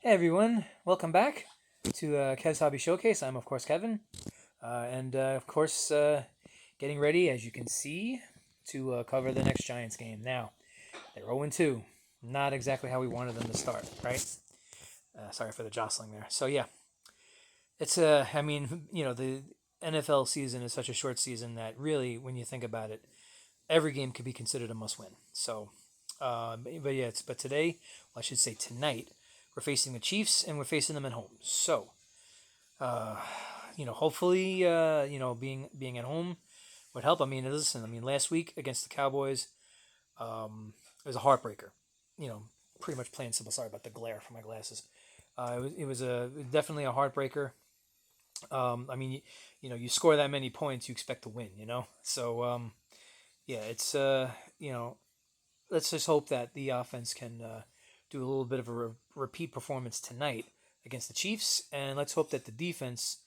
Hey everyone, welcome back to Kev's Hobby Showcase. I'm of course Kevin, and of course getting ready, as you can see, to cover the next Giants game. Now they're 0-2, not exactly how we wanted them to start, right? Sorry for the jostling there. So yeah, it's I mean, the NFL season is such a short season that really, when you think about it, every game could be considered a must-win. So, but yeah, but today, well, I should say tonight, we're facing the Chiefs and we're facing them at home. So uh, hopefully, being at home would help. I mean, listen, I mean, last week against the Cowboys, it was a heartbreaker. You know, pretty much plain and simple. Sorry about the glare from my glasses. It was definitely a heartbreaker. I mean, you score that many points, you expect to win. So yeah, it's let's just hope that the offense can do a little bit of a repeat performance tonight against the Chiefs, and let's hope that the defense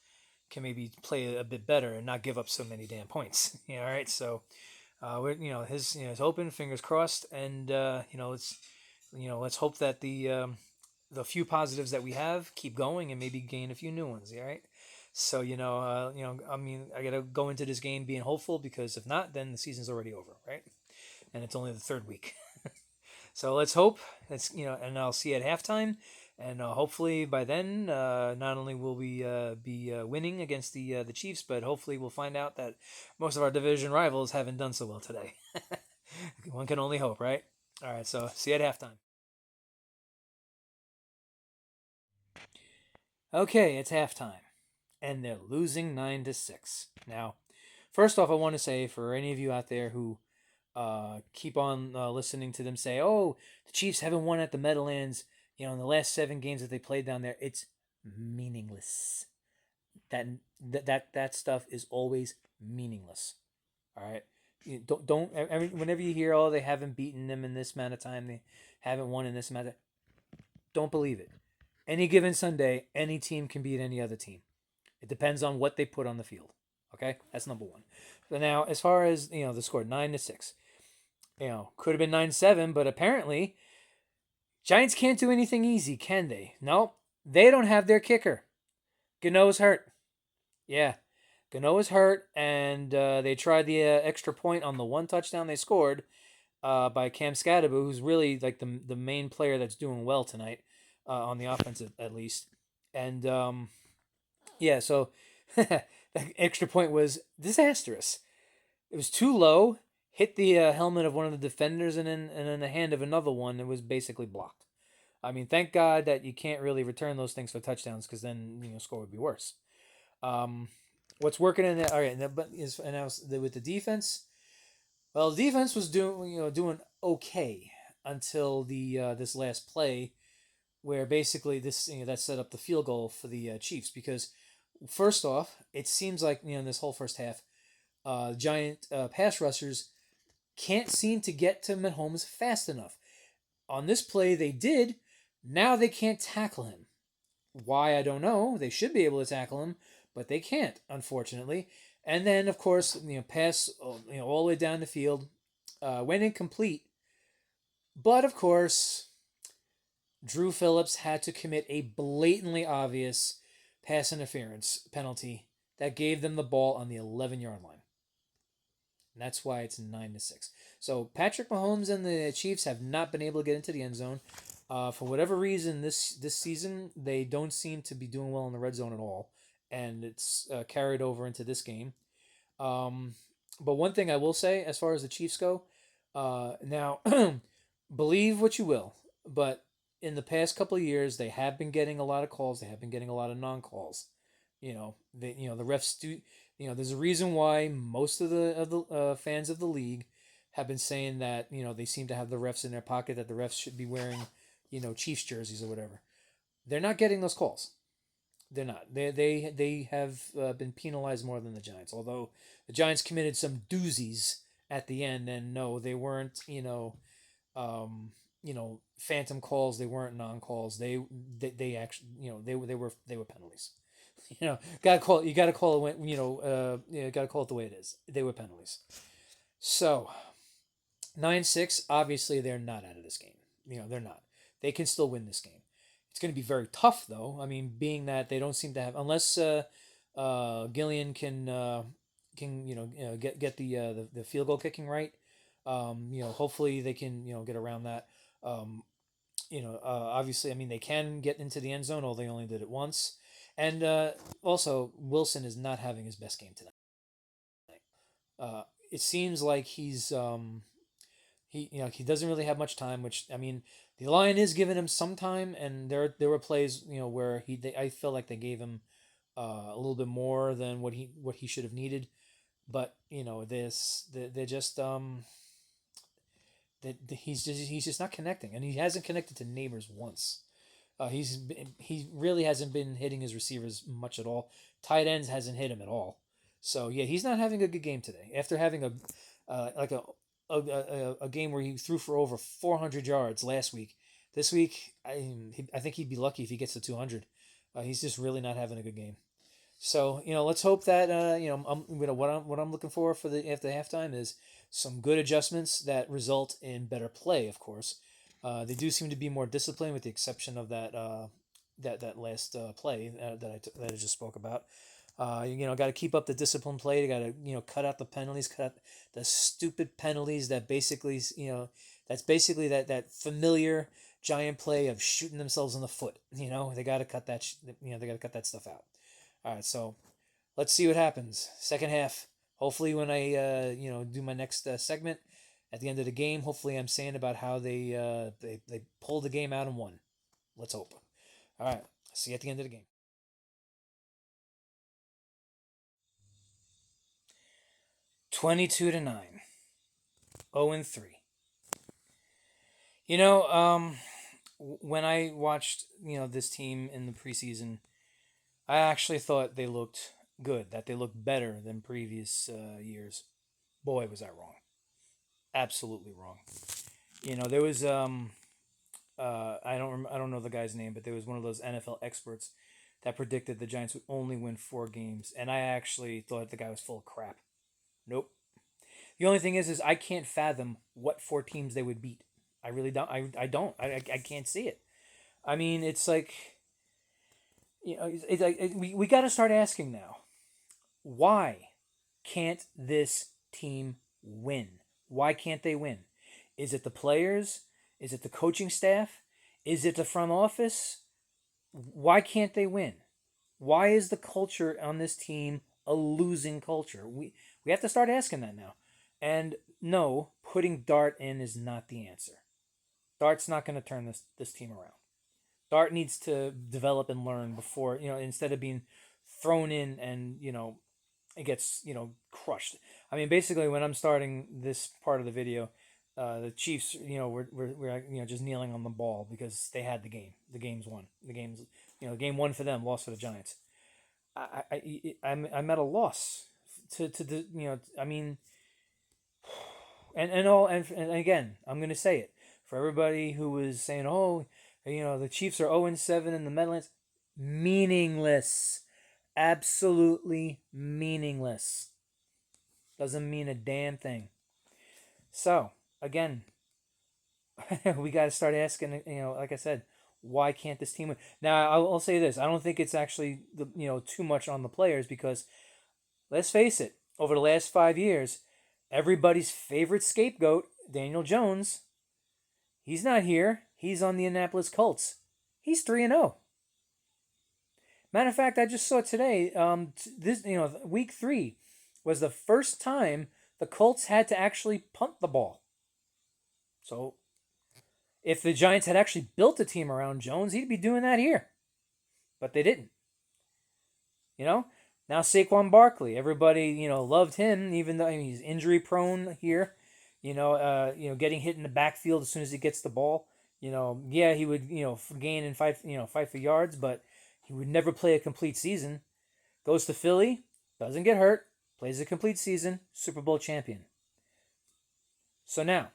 can maybe play a bit better and not give up so many damn points. All right. So, his open, fingers crossed, and let's hope that the few positives that we have keep going and maybe gain a few new ones. All right. So I mean, I gotta go into this game being hopeful because if not, then the season's already over, right? And it's only the third week. So let's hope and I'll see you at halftime, and hopefully by then, not only will we be winning against the Chiefs, but hopefully we'll find out that most of our division rivals haven't done so well today. One can only hope, right? All right, so see you at halftime. Okay, it's halftime, and they're losing 9-6. Now, first off, I want to say for any of you out there who keep on listening to them say, "Oh, the Chiefs haven't won at the Meadowlands. In the last 7 games that they played down there, it's meaningless. That that stuff is always meaningless. All right, whenever you hear, oh, they haven't beaten them in this amount of time, they haven't won in this amount of, don't believe it. Any given Sunday, any team can beat any other team. It depends on what they put on the field. Okay, that's number one. So now, as far as the score 9-6. Could have been 9-7, but apparently Giants can't do anything easy, can they? No, they don't have their kicker. Gano's hurt. Yeah, Gano is hurt, and they tried the extra point on the one touchdown they scored by Cam Scadaboo, who's really like the main player that's doing well tonight on the offense at least. And yeah, so that extra point was disastrous. It was too low, hit the helmet of one of the defenders, and in the hand of another one, it was basically blocked. I mean, thank God that you can't really return those things for touchdowns because then score would be worse. Um, what's working in that? All right, but is and now with the defense. Well, the defense was doing okay until the this last play where basically this that set up the field goal for the Chiefs because first off, it seems like in this whole first half, Giant pass rushers can't seem to get to Mahomes fast enough. On this play, they did. Now they can't tackle him. Why, I don't know. They should be able to tackle him, but they can't, unfortunately. And then, of course, pass all the way down the field, went incomplete. But of course, Drew Phillips had to commit a blatantly obvious pass interference penalty that gave them the ball on the 11-yard line. And that's why it's 9-6. So Patrick Mahomes and the Chiefs have not been able to get into the end zone. For whatever reason, this season they don't seem to be doing well in the red zone at all, and it's carried over into this game. Um, but one thing I will say, as far as the Chiefs go, now believe what you will, but in the past couple of years, they have been getting a lot of calls. They have been getting a lot of non-calls. The refs do. There's a reason why most of the fans of the league have been saying that they seem to have the refs in their pocket, that the refs should be wearing Chiefs jerseys or whatever. They're not getting those calls. They're not. They have been penalized more than the Giants. Although the Giants committed some doozies at the end, and no, they weren't. Phantom calls. They weren't non calls. They actually they were penalties. Gotta call it. You gotta call it when gotta call it the way it is. They were penalties. So 9-6. Obviously, they're not out of this game. They're not. They can still win this game. It's going to be very tough, though. I mean, being that they don't seem to have, unless Gillian can get the field goal kicking right. Hopefully they can get around that. Um, Obviously, I mean they can get into the end zone, although they only did it once. And also, Wilson is not having his best game tonight. It seems like he doesn't really have much time. Which I mean, the line is giving him some time, and there were plays where I feel like they gave him a little bit more than what he should have needed. But they're just that he's just not connecting, and he hasn't connected to Neighbors once. He really hasn't been hitting his receivers much at all. Tight ends hasn't hit him at all. So yeah, he's not having a good game today. After having a game where he threw for over 400 yards last week, this week I think he'd be lucky if he gets to 200. He's just really not having a good game. So let's hope that what I'm looking for the after halftime is some good adjustments that result in better play. Of course, they do seem to be more disciplined, with the exception of that last play that I just spoke about. Got to keep up the discipline play. You got to cut out the penalties, cut out the stupid penalties that basically that's basically that familiar Giant play of shooting themselves in the foot. They got to cut that. They got to cut that stuff out. All right, so let's see what happens. Second half. Hopefully, when I do my next segment at the end of the game, hopefully I'm saying about how they pulled the game out and won. Let's hope. All right, see you at the end of the game. 22-9. 0-3. When I watched this team in the preseason, I actually thought they looked good, that they looked better than previous years. Boy, was I wrong. Absolutely wrong. There was I don't know the guy's name, but there was one of those NFL experts that predicted the Giants would only win 4 games, and I actually thought the guy was full of crap. Nope. The only thing is I can't fathom what 4 teams they would beat. I really don't. I don't. I can't see it. I mean, it's like it's like we got to start asking now. Why can't this team win? Why can't they win? Is it the players? Is it the coaching staff? Is it the front office? Why can't they win? Why is the culture on this team a losing culture? We have to start asking that now. And no, putting Dart in is not the answer. Dart's not going to turn this team around. Dart needs to develop and learn before, instead of being thrown in and, it gets, crushed. I mean, basically, when I'm starting this part of the video, the Chiefs, we're just kneeling on the ball because they had the game. The game's won. The game's, game won for them, lost for the Giants. I'm at a loss to the, I mean, and again, I'm gonna say it for everybody who was saying, oh, the Chiefs are 0-7 in the Meadowlands. Meaningless. Absolutely meaningless. Doesn't mean a damn thing. So, again, we got to start asking, like I said, why can't this team win? Now, I'll say this. I don't think it's actually, too much on the players because, let's face it, over the last 5 years, everybody's favorite scapegoat, Daniel Jones, he's not here. He's on the Indianapolis Colts. He's 3-0. Matter of fact, I just saw today. This week 3 was the first time the Colts had to actually punt the ball. So, if the Giants had actually built a team around Jones, he'd be doing that here. But they didn't. Now Saquon Barkley, everybody loved him, even though he's injury prone here. Getting hit in the backfield as soon as he gets the ball. Yeah, he would gain and fight for yards, but he would never play a complete season. Goes to Philly, doesn't get hurt, plays a complete season, Super Bowl champion. So now,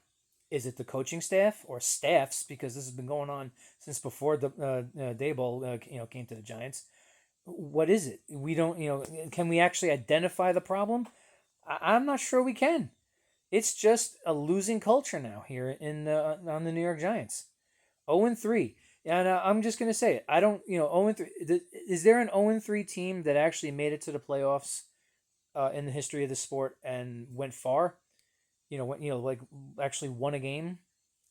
is it the coaching staff or staffs? Because this has been going on since before the Daboll came to the Giants. What is it? We don't can we actually identify the problem? I'm not sure we can. It's just a losing culture now here on the New York Giants. 0-3. And I'm just gonna say it. I don't, 0-3. Is there an 0-3 team that actually made it to the playoffs in the history of the sport and went far? Like actually won a game?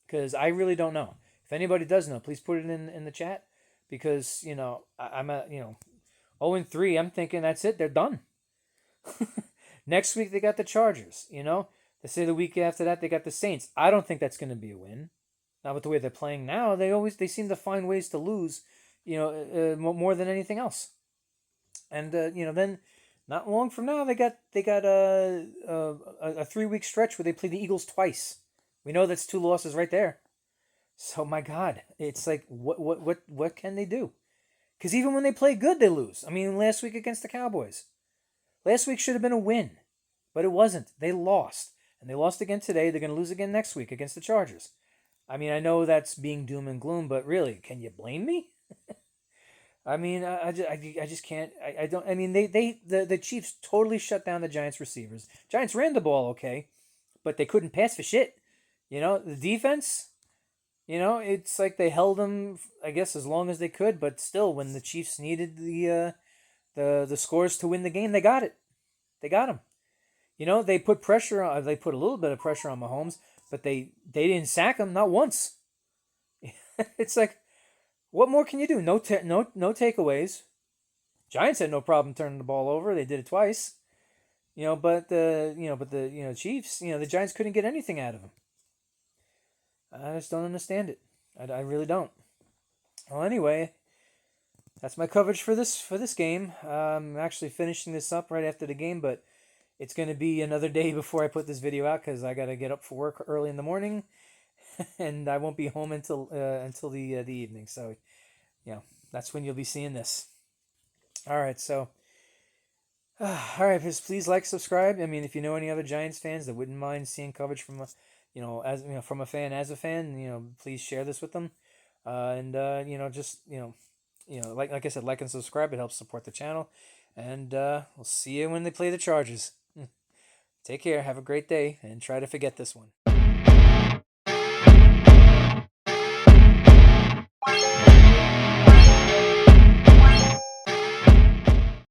Because I really don't know. If anybody does know, please put it in the chat. Because I'm at 0-3. I'm thinking that's it. They're done. Next week they got the Chargers. They say the week after that they got the Saints. I don't think that's going to be a win. Now with the way they're playing now, they seem to find ways to lose. More than anything else. And then not long from now they got a 3 week stretch where they play the Eagles twice. We know that's 2 losses right there. So my God, it's like what can they do? Because even when they play good, they lose. I mean, last week against the Cowboys. Last week should have been a win, but it wasn't. They lost, and they lost again today. They're going to lose again next week against the Chargers. I mean, I know that's being doom and gloom, but really, can you blame me? I mean, I just can't. I don't. I mean, the Chiefs totally shut down the Giants receivers. Giants ran the ball okay, but they couldn't pass for shit. The defense. It's like they held them, I guess, as long as they could. But still, when the Chiefs needed the scores to win the game, they got it. They got them. They put pressure on. They put a little bit of pressure on Mahomes, but they didn't sack him, not once. It's like, what more can you do? No takeaways. Giants had no problem turning the ball over. They did it twice. But the Chiefs, the Giants couldn't get anything out of them. I just don't understand it. I really don't. Well, anyway, that's my coverage for this game. I'm actually finishing this up right after the game, but it's going to be another day before I put this video out because I got to get up for work early in the morning, and I won't be home until the evening. So, that's when you'll be seeing this. All right, so. All right, please like, subscribe. I mean, if you know any other Giants fans that wouldn't mind seeing coverage from from a fan as a fan, please share this with them. Like I said, like and subscribe. It helps support the channel. And we'll see you when they play the Chargers. Take care. Have a great day, and try to forget this one.